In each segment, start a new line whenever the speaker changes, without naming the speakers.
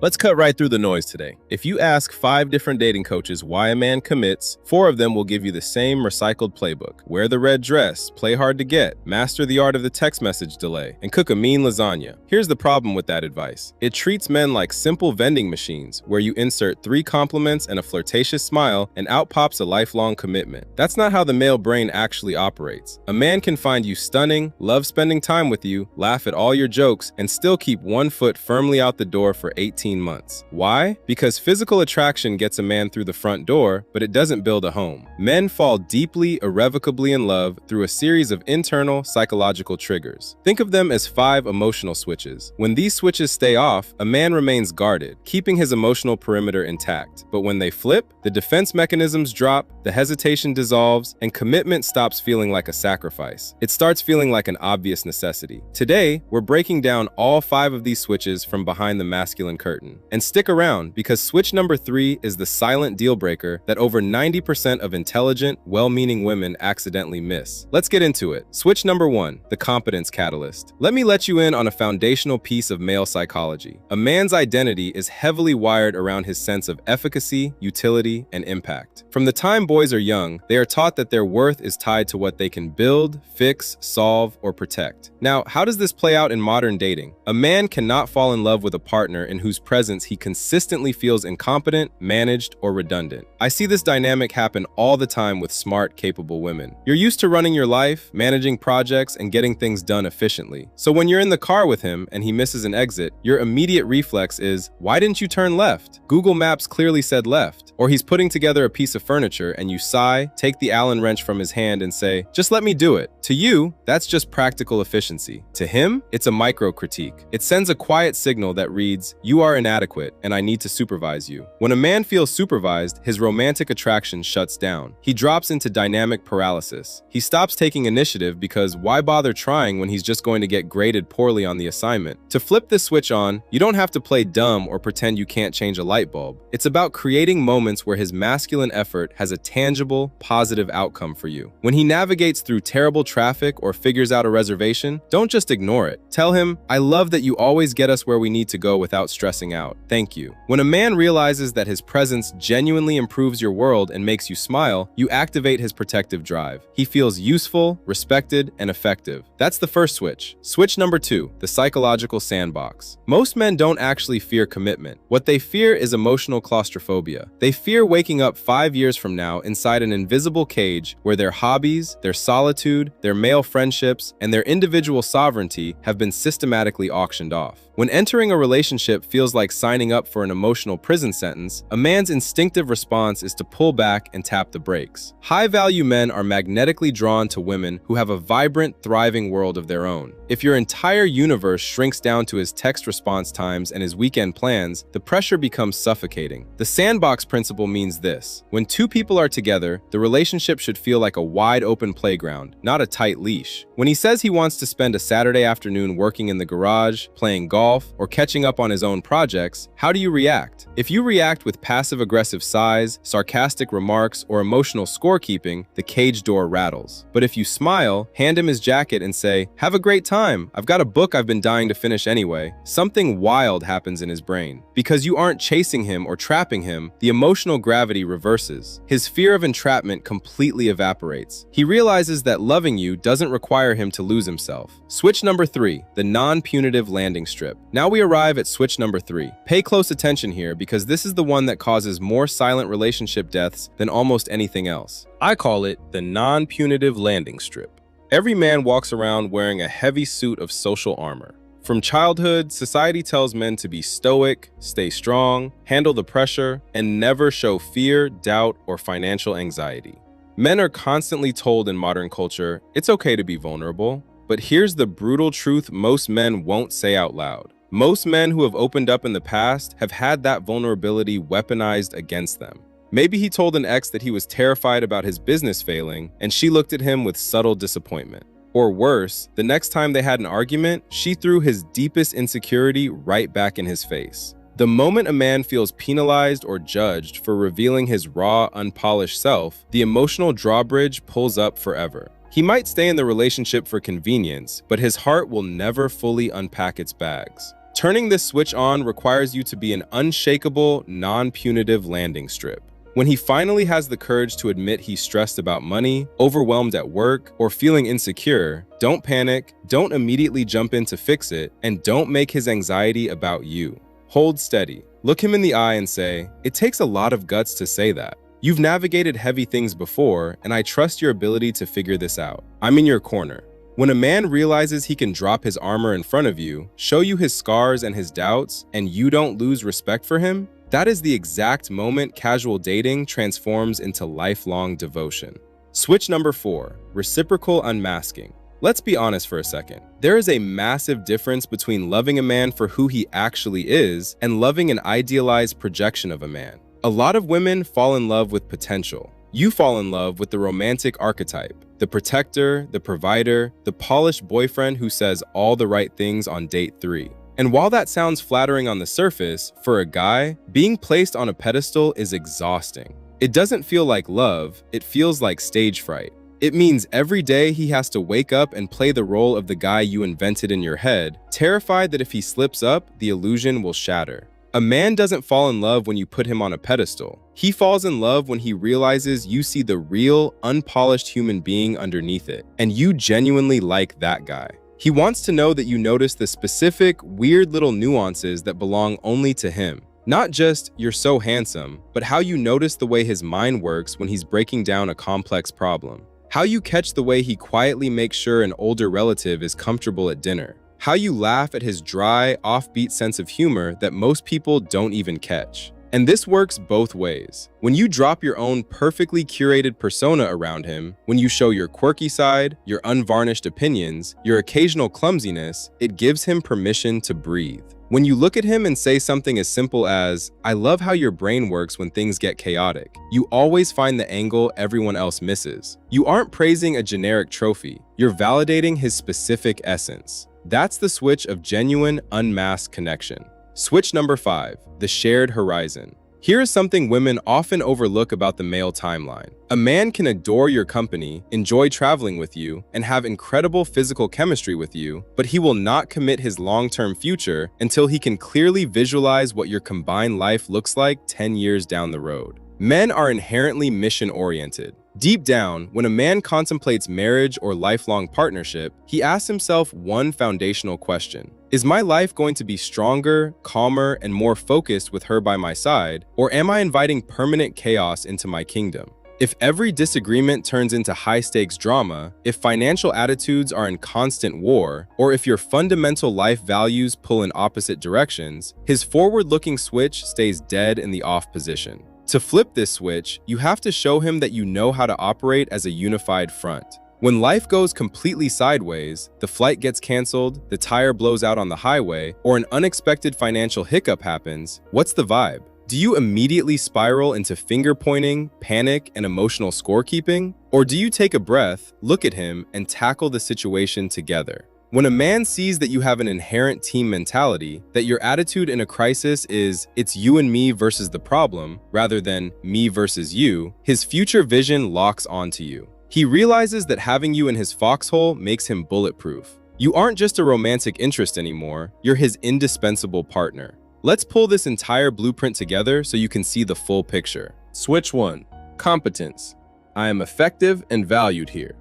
Let's cut right through the noise today. If you ask 5 different dating coaches why a man commits, 4 of them will give you the same recycled playbook. Wear the red dress, play hard to get, master the art of the text message delay, and cook a mean lasagna. Here's the problem with that advice. It treats men like simple vending machines, where you insert 3 compliments and a flirtatious smile, and out pops a lifelong commitment. That's not how the male brain actually operates. A man can find you stunning, love spending time with you, laugh at all your jokes, and still keep one foot firmly out the door for 18 months. Why? Because physical attraction gets a man through the front door, but it doesn't build a home. Men fall deeply, irrevocably in love through a series of internal psychological triggers. Think of them as 5 emotional switches. When these switches stay off, a man remains guarded, keeping his emotional perimeter intact. But when they flip, the defense mechanisms drop, the hesitation dissolves, and commitment stops feeling like a sacrifice. It starts feeling like an obvious necessity. Today, we're breaking down all 5 of these switches from behind the masculine curtain. And stick around, because switch number 3 is the silent deal breaker that over 90% of intelligent, well-meaning women accidentally miss. Let's get into it. Switch number 1, the competence catalyst. Let me let you in on a foundational piece of male psychology. A man's identity is heavily wired around his sense of efficacy, utility, and impact. From the time boys are young, they are taught that their worth is tied to what they can build, fix, solve, or protect. Now, how does this play out in modern dating? A man cannot fall in love with a partner in whose presence he consistently feels incompetent, managed, or redundant. I see this dynamic happen all the time with smart, capable women. You're used to running your life, managing projects, and getting things done efficiently. So when you're in the car with him and he misses an exit, your immediate reflex is, why didn't you turn left? Google Maps clearly said left. Or he's putting together a piece of furniture and you sigh, take the Allen wrench from his hand and say, just let me do it. To you, that's just practical efficiency. To him, it's a micro critique. It sends a quiet signal that reads, you are inadequate and I need to supervise you. When a man feels supervised, his romantic attraction shuts down. He drops into dynamic paralysis. He stops taking initiative because why bother trying when he's just going to get graded poorly on the assignment? To flip this switch on, you don't have to play dumb or pretend you can't change a light bulb. It's about creating moments where his masculine effort has a tangible, positive outcome for you. When he navigates through terrible traffic or figures out a reservation, don't just ignore it. Tell him, I love that you always get us where we need to go without stressing out. Thank you. When a man realizes that his presence genuinely improves your world and makes you smile, you activate his protective drive. He feels useful, respected, and effective. That's the first switch. Switch number 2, the psychological sandbox. Most men don't actually fear commitment. What they fear is emotional claustrophobia. They fear waking up 5 years from now inside an invisible cage where their hobbies, their solitude, their male friendships, and their individual sovereignty have been systematically auctioned off. When entering a relationship feels like signing up for an emotional prison sentence, a man's instinctive response is to pull back and tap the brakes. High-value men are magnetically drawn to women who have a vibrant, thriving world of their own. If your entire universe shrinks down to his text response times and his weekend plans, the pressure becomes suffocating. The sandbox principle means this: when 2 people are together, the relationship should feel like a wide-open playground, not a tight leash. When he says he wants to spend a Saturday afternoon working in the garage, playing golf, or catching up on his own projects, how do you react? If you react with passive-aggressive sighs, sarcastic remarks, or emotional scorekeeping, the cage door rattles. But if you smile, hand him his jacket and say, have a great time, I've got a book I've been dying to finish anyway, something wild happens in his brain. Because you aren't chasing him or trapping him, the emotional gravity reverses. His fear of entrapment completely evaporates. He realizes that loving you doesn't require him to lose himself. Switch number 3, the non-punitive landing strip. Now we arrive at switch number 3. Pay close attention here because this is the one that causes more silent relationship deaths than almost anything else. I call it the non-punitive landing strip. Every man walks around wearing a heavy suit of social armor. From childhood, society tells men to be stoic, stay strong, handle the pressure, and never show fear, doubt, or financial anxiety. Men are constantly told in modern culture, it's okay to be vulnerable. But here's the brutal truth most men won't say out loud. Most men who have opened up in the past have had that vulnerability weaponized against them. Maybe he told an ex that he was terrified about his business failing, and she looked at him with subtle disappointment. Or worse, the next time they had an argument, she threw his deepest insecurity right back in his face. The moment a man feels penalized or judged for revealing his raw, unpolished self, the emotional drawbridge pulls up forever. He might stay in the relationship for convenience, but his heart will never fully unpack its bags. Turning this switch on requires you to be an unshakable, non-punitive landing strip. When he finally has the courage to admit he's stressed about money, overwhelmed at work, or feeling insecure, don't panic, don't immediately jump in to fix it, and don't make his anxiety about you. Hold steady. Look him in the eye and say, "It takes a lot of guts to say that. You've navigated heavy things before, and I trust your ability to figure this out. I'm in your corner." When a man realizes he can drop his armor in front of you, show you his scars and his doubts, and you don't lose respect for him, that is the exact moment casual dating transforms into lifelong devotion. Switch number 4, reciprocal unmasking. Let's be honest for a second. There is a massive difference between loving a man for who he actually is and loving an idealized projection of a man. A lot of women fall in love with potential. You fall in love with the romantic archetype, the protector, the provider, the polished boyfriend who says all the right things on date 3. And while that sounds flattering on the surface, for a guy, being placed on a pedestal is exhausting. It doesn't feel like love, it feels like stage fright. It means every day he has to wake up and play the role of the guy you invented in your head, terrified that if he slips up, the illusion will shatter. A man doesn't fall in love when you put him on a pedestal. He falls in love when he realizes you see the real, unpolished human being underneath it, and you genuinely like that guy. He wants to know that you notice the specific, weird little nuances that belong only to him. Not just, "You're so handsome," but how you notice the way his mind works when he's breaking down a complex problem. How you catch the way he quietly makes sure an older relative is comfortable at dinner. How you laugh at his dry, offbeat sense of humor that most people don't even catch. And this works both ways. When you drop your own perfectly curated persona around him, when you show your quirky side, your unvarnished opinions, your occasional clumsiness, it gives him permission to breathe. When you look at him and say something as simple as, "I love how your brain works when things get chaotic," you always find the angle everyone else misses. You aren't praising a generic trophy, you're validating his specific essence. That's the switch of genuine, unmasked connection. Switch number 5, the shared horizon. Here is something women often overlook about the male timeline. A man can adore your company, enjoy traveling with you, and have incredible physical chemistry with you, but he will not commit his long-term future until he can clearly visualize what your combined life looks like 10 years down the road. Men are inherently mission-oriented. Deep down, when a man contemplates marriage or lifelong partnership, he asks himself one foundational question. Is my life going to be stronger, calmer, and more focused with her by my side, or am I inviting permanent chaos into my kingdom? If every disagreement turns into high-stakes drama, if financial attitudes are in constant war, or if your fundamental life values pull in opposite directions, his forward-looking switch stays dead in the off position. To flip this switch, you have to show him that you know how to operate as a unified front. When life goes completely sideways, the flight gets canceled, the tire blows out on the highway, or an unexpected financial hiccup happens, what's the vibe? Do you immediately spiral into finger-pointing, panic, and emotional scorekeeping? Or do you take a breath, look at him, and tackle the situation together? When a man sees that you have an inherent team mentality, that your attitude in a crisis is, "It's you and me versus the problem," rather than "me versus you," his future vision locks onto you. He realizes that having you in his foxhole makes him bulletproof. You aren't just a romantic interest anymore, you're his indispensable partner. Let's pull this entire blueprint together so you can see the full picture. Switch 1, competence. I am effective and valued here.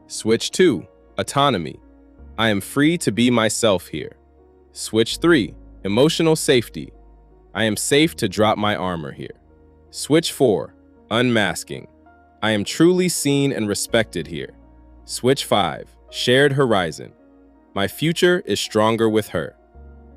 Switch 2, autonomy. I am free to be myself here. Switch 3, emotional safety. I am safe to drop my armor here. Switch 4, unmasking. I am truly seen and respected here. Switch 5, shared horizon. My future is stronger with her.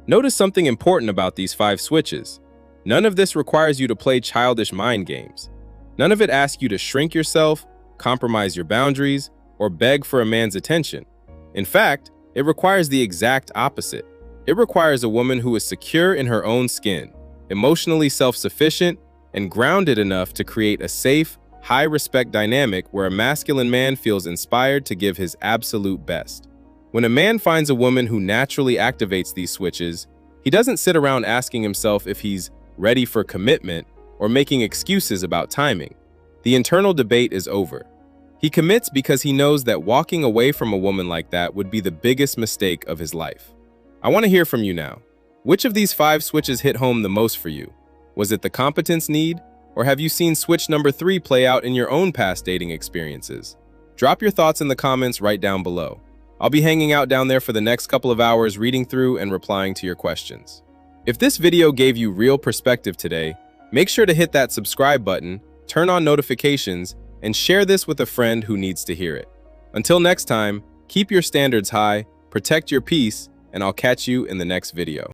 Notice something important about these 5 switches. None of this requires you to play childish mind games. None of it asks you to shrink yourself, compromise your boundaries, or beg for a man's attention. In fact, it requires the exact opposite. It requires a woman who is secure in her own skin, emotionally self-sufficient, and grounded enough to create a safe, high-respect dynamic where a masculine man feels inspired to give his absolute best. When a man finds a woman who naturally activates these switches, he doesn't sit around asking himself if he's ready for commitment or making excuses about timing. The internal debate is over. He commits because he knows that walking away from a woman like that would be the biggest mistake of his life. I want to hear from you now. Which of these 5 switches hit home the most for you? Was it the competence need, or have you seen switch number 3 play out in your own past dating experiences? Drop your thoughts in the comments right down below. I'll be hanging out down there for the next couple of hours, reading through and replying to your questions. If this video gave you real perspective today, make sure to hit that subscribe button, turn on notifications, and share this with a friend who needs to hear it. Until next time, keep your standards high, protect your peace, and I'll catch you in the next video.